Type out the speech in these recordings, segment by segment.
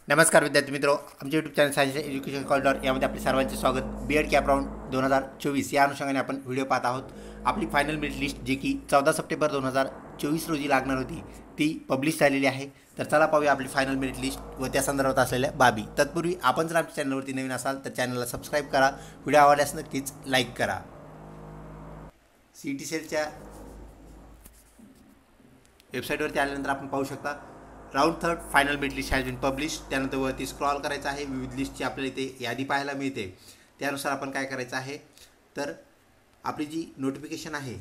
नमस्कार विद्यार्थी मित्रों, आमच्या YouTube channel science education corridor यामध्ये आपले सर्वांचे स्वागत। बीएड कॅप राऊंड 2024 या अनुषंगाने आपण व्हिडिओ पाहत आहोत। आपली फायनल मेरिट लिस्ट जी की 14 सप्टेंबर 2024 रोजी लागणार होती ती पब्लिश झालेली आहे। तर चला पाहूया आपली फायनल मेरिट लिस्ट व त्या संदर्भात असलेल्या बाबी। तत्पूर्वी आपण जर आमच्या चॅनलवरती नवीन असाल तर चॅनलला सबस्क्राईब करा, व्हिडिओ आवडल्यास नक्कीच लाईक करा। सीईटी सेलच्या वेबसाईटवरती आल्यानंतर आपण पाहू शकता round third final merit list has been publish. त्यानंतर वरती स्क्रॉल करायचं आहे, विविध लिस्टची आपल्याला इथे यादी पाहायला मिळते। त्यानुसार आपण काय करायचं आहे तर आपली जी नोटिफिकेशन आहे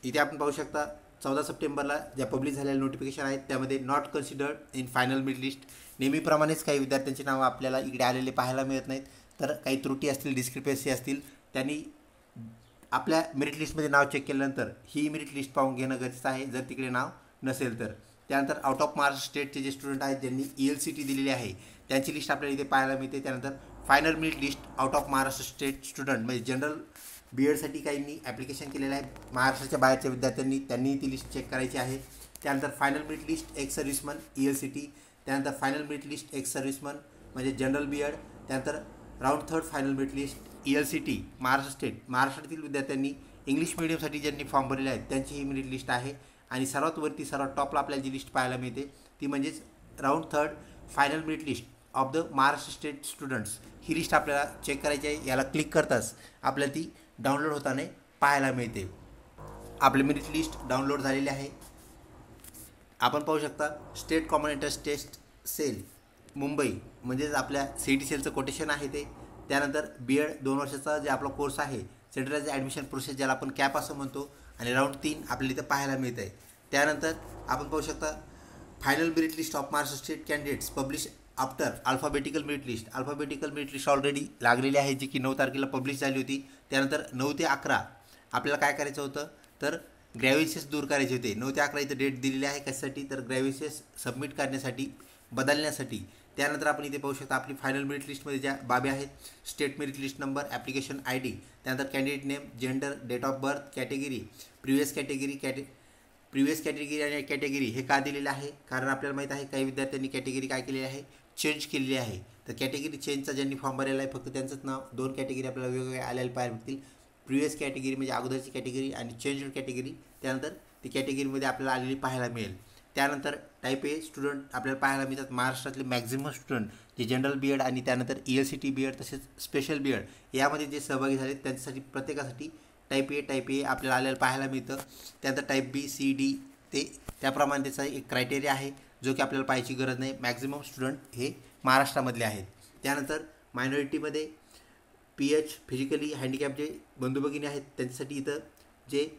इथे आपण पाहू शकता 14 सप्टेंबरला ज्या पब्लिश झालेल्या नोटिफिकेशन आहेत त्यामध्ये not considered in final merit list. नेहमीप्रमाणेच काही विद्यार्थ्यांची नावं आपल्याला इकडे आलेले पाहायला मिळत नाहीत, तर काही त्रुटी असतील, डिस्क्रिपन्सी असतील, त्यांनी आपल्या मेरिट लिस्टमध्ये नाव चेक केल्यानंतर ही मेरिट लिस्ट पाहून घेणं गरजेचं आहे जर तिकडे नाव नसेल तर। त्यानंतर आउट ऑफ महाराष्ट्र स्टेटचे जे स्टुडंट आहेत ज्यांनी ELCT दिलेली आहे त्यांची लिस्ट आपल्याला इथे पाहायला मिळते। त्यानंतर final merit list out of Maharashtra state student म्हणजे जनरल BEdसाठी काहींनी ॲप्लिकेशन केलेलं आहे, महाराष्ट्राच्या बाहेरच्या विद्यार्थ्यांनी त्यांनी ती लिस्ट चेक करायची आहे। त्यानंतर final merit list x serviceman ELCT, त्यानंतर final merit list x serviceman म्हणजे जनरल BEd, त्यानंतर round third final merit list ELCT Maharashtra state, महाराष्ट्रातील विद्यार्थ्यांनी इंग्लिश मीडियमसाठी ज्यांनी फॉर्म भरलेले आहेत त्यांची ही मेरिट लिस्ट आहे। आणि सर्वात वरती सर्वात टॉपला आपल्याला जी लिस्ट पाहायला मिळते ती म्हणजेच round third final merit list of the Maharashtra state students, he list आपल्याला चेक करायची आहे। याला क्लिक करताच आपल्याला ती डाउनलोड होताना पाहायला मिळते। आपली मेरिट लिस्ट डाउनलोड झालेली आहे। आपण पाहू शकता state common entrance test cell Mumbai म्हणजेच आपल्या CET सेलचं कोटेशन आहे ते। त्यानंतर BEd 2 वर्षाचा जे आपला कोर्स आहे सेंट्रलाइज्ड ॲडमिशन प्रोसेस ज्याला आपण कॅप असं म्हणतो, आणि राऊंड 3 आपल्याला इथं पाहायला मिळत आहे। त्यानंतर आपण पाहू शकता final merit list of Maharashtra state candidates publish after alphabetical merit list. Alphabetical merit list already लागलेली आहे जी की 9 तारखेला पब्लिश झाली होती। त्यानंतर 9 ते 11 आपल्याला काय करायचं होतं तर ग्रॅव्हिसेस दूर करायचे होते। 9 ते 11 इथं डेट दिलेली आहे कशासाठी तर ग्रॅव्हिसेस सबमिट करण्यासाठी, बदलण्यासाठी। त्यानंतर आपण इथे पाहू शकता आपली फायनल मेरिट लिस्टमध्ये ज्या बाबी आहेत state merit list number, application ID, त्यानंतर candidate name, gender, date of birth, category, previous category आणि कॅटेगरी हे का दिलेलं आहे कारण आपल्याला माहीत आहे काही विद्यार्थ्यांनी कॅटेगरी काय केलेली आहे चेंज केलेली आहे। तर कॅटेगरी चेंजचा ज्यांनी फॉर्म भरलेला आहे फक्त त्यांचंच नाव, 2 कॅटेगरी आपल्याला वेगवेगळे आलेले पाहायला मिळतील। प्रिव्हियस कॅटेगरी म्हणजे अगोदरची कॅटेगरी आणि चेंज कॅटेगरी, त्यानंतर ती कॅटेगरीमध्ये आपल्याला आलेली पाहायला मिळेल। त्यानंतर टाईप ए स्टुडंट आपल्याला पाहायला मिळतात महाराष्ट्रातले मॅक्झिमम स्टुडंट जे जनरल BEd आणि त्यानंतर ELCT BEd तसेच स्पेशल BEd यामध्ये जे सहभागी झाले त्यांच्यासाठी प्रत्येकासाठी टाईप ए आपल्याला आलेलं पाहायला मिळतं। त्यानंतर टाईप B, C, D ते त्याप्रमाणे त्याचा एक क्रायटेरिया आहे जो की आपल्याला पाहायची गरज नाही। मॅक्झिमम स्टुडंट हे महाराष्ट्रामधले आहेत। त्यानंतर मायनॉरिटीमध्ये PH फिजिकली हँडिकॅप जे बंधू भगिनी आहेत त्यांच्यासाठी इथं जे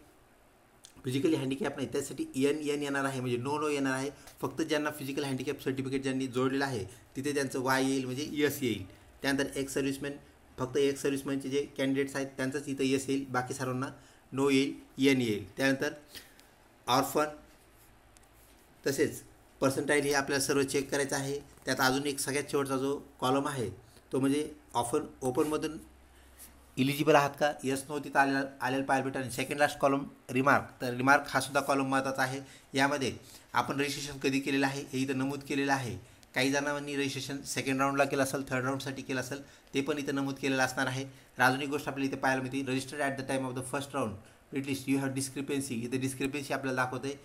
फिजिकली हँडिकॅप नाही त्यासाठी NN येणार आहे म्हणजे नो येणार आहे। फक्त ज्यांना फिजिकल हँडिकॅप सर्टिफिकेट ज्यांनी जोडलेलं आहे तिथे त्यांचं Y येईल म्हणजे S येईल। त्यानंतर एक्स सर्व्हिसमॅन, फक्त एक्स सर्व्हिसमॅनचे जे कॅन्डिडेट्स आहेत त्यांचंच इथं S येईल, बाकी सर्वांना नो येईल, N येईल। त्यानंतर ऑर्फन तसेच पर्सेंटाईल हे आपल्याला सर्व चेक करायचं आहे। त्यात अजून एक सगळ्यात शेवटचा जो कॉलम आहे तो म्हणजे ओपनमधून इलिजिबल आहात का, यस नो तिथं आलेलं पाहायला भेटतं। आणि सेकंड लास्ट कॉलम रिमार्क, तर रिमार्क हा सुद्धा कॉलम महत्त्वाचा आहे। यामध्ये आपण रजिस्ट्रेशन कधी केलेलं आहे हे इथं नमूद केलेलं आहे। काही जणांनी रजिस्ट्रेशन सेकंड राऊंडला केलं असेल, थर्ड राऊंडसाठी केलं असेल ते पण इथं नमूद केलेलं असणार आहे। अजून एक गोष्ट आपल्याला इथे पाहायला मिळते registered at the time of the first round merit list you have discrepancy, इथं डिस्क्रिपन्सी आपल्याला दाखवते।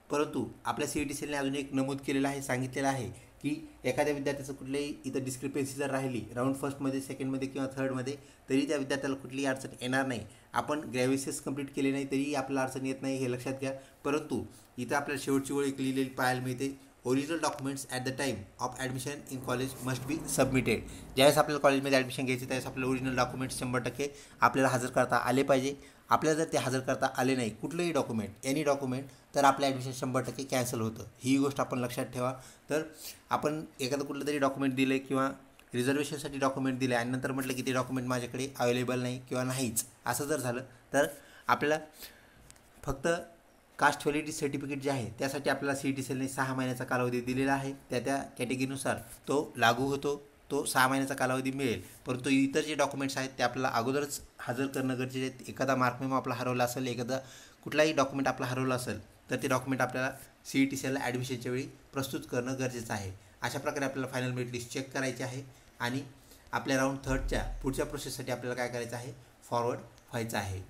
परंतु आपल्या CET सेलने अजून एक नमूद केलेलं आहे, सांगितलेलं आहे की एखाद्या विद्यार्थ्याचं कुठल्याही इथं डिस्क्रिपन्सी जर राहिली राऊंड फर्स्टमध्ये, सेकंडमध्ये किंवा थर्डमध्ये तरी त्या विद्यार्थ्याला कुठलीही अडचण येणार नाही। आपण ग्रॅव्हिसेस कंप्लीट केले नाही तरीही आपल्याला अडचण येत नाही हे लक्षात घ्या। परंतु इथं आपल्याला शेवटची ओळ एक लिहिलेली पाहायला मिळते original documents at the time of admission in college must be submitted. ज्यावेळेस आपल्याला कॉलेजमध्ये ॲडमिशन घ्यायची त्यावेळेस आपल्याला ओरिजिनल डॉक्युमेंट्स 100% आपल्याला हजर करता आले पाहिजे। आपल्याला जर ते हजर करता आले नाही कुठलंही डॉक्युमेंट, एनी डॉक्युमेंट, तर आपलं ॲडमिशन 100% कॅन्सल होतं। ही गोष्ट आपण लक्षात ठेवा। तर आपण एखादं कुठलं तरी डॉक्युमेंट दिलं किंवा रिझर्वेशनसाठी डॉक्युमेंट दिले आणि नंतर म्हटलं की ते डॉक्युमेंट माझ्याकडे अवेलेबल नाही किंवा नाहीच असं जर झालं तर आपल्याला फक्त कास्ट व्हॅलिडिटी सर्टिफिकेट जे आहे त्यासाठी आपल्याला CET सेलने 6 महिन्याचा कालावधी दिलेला आहे। त्या कॅटेगरीनुसार तो लागू होतो, तो 6 महिन्याचा कालावधी मिळेल। परंतु इतर जे डॉक्युमेंट्स आहेत ते आपल्याला अगोदरच हजर करणं गरजेचे आहेत। एखादा मार्क मेमो आपला हरवला असेल, एखादा कुठलाही डॉक्युमेंट आपला हरवला असेल तर ते डॉक्युमेंट आपल्याला CET सेलला ॲडमिशनच्या वेळी प्रस्तुत करणं गरजेचं आहे. अशा प्रकारे आपल्याला फायनल मेरिट लिस्ट चेक करायची आहे आणि आपल्या राऊंड 3च्या पुढच्या प्रोसेससाठी आपल्याला काय करायचं आहे, फॉरवर्ड व्हायचं आहे.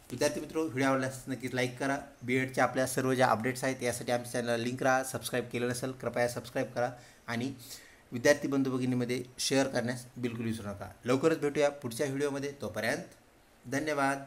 विद्यार्थी मित्र, व्हिडिओ आवडल्यास नक्कीच लाईक करा. BEdच्या आपल्या सर्व ज्या अपडेट्स आहेत यासाठी आमच्या चॅनलला लिंक राहा. सबस्क्राईब केलं नसेल कृपया सबस्क्राईब करा आणि विद्यार्थी बंधू भगिनीमध्ये शेअर करण्यास बिलकुल विसरू नका. लवकरच भेटूया पुढच्या व्हिडिओमध्ये. तोपर्यंत धन्यवाद.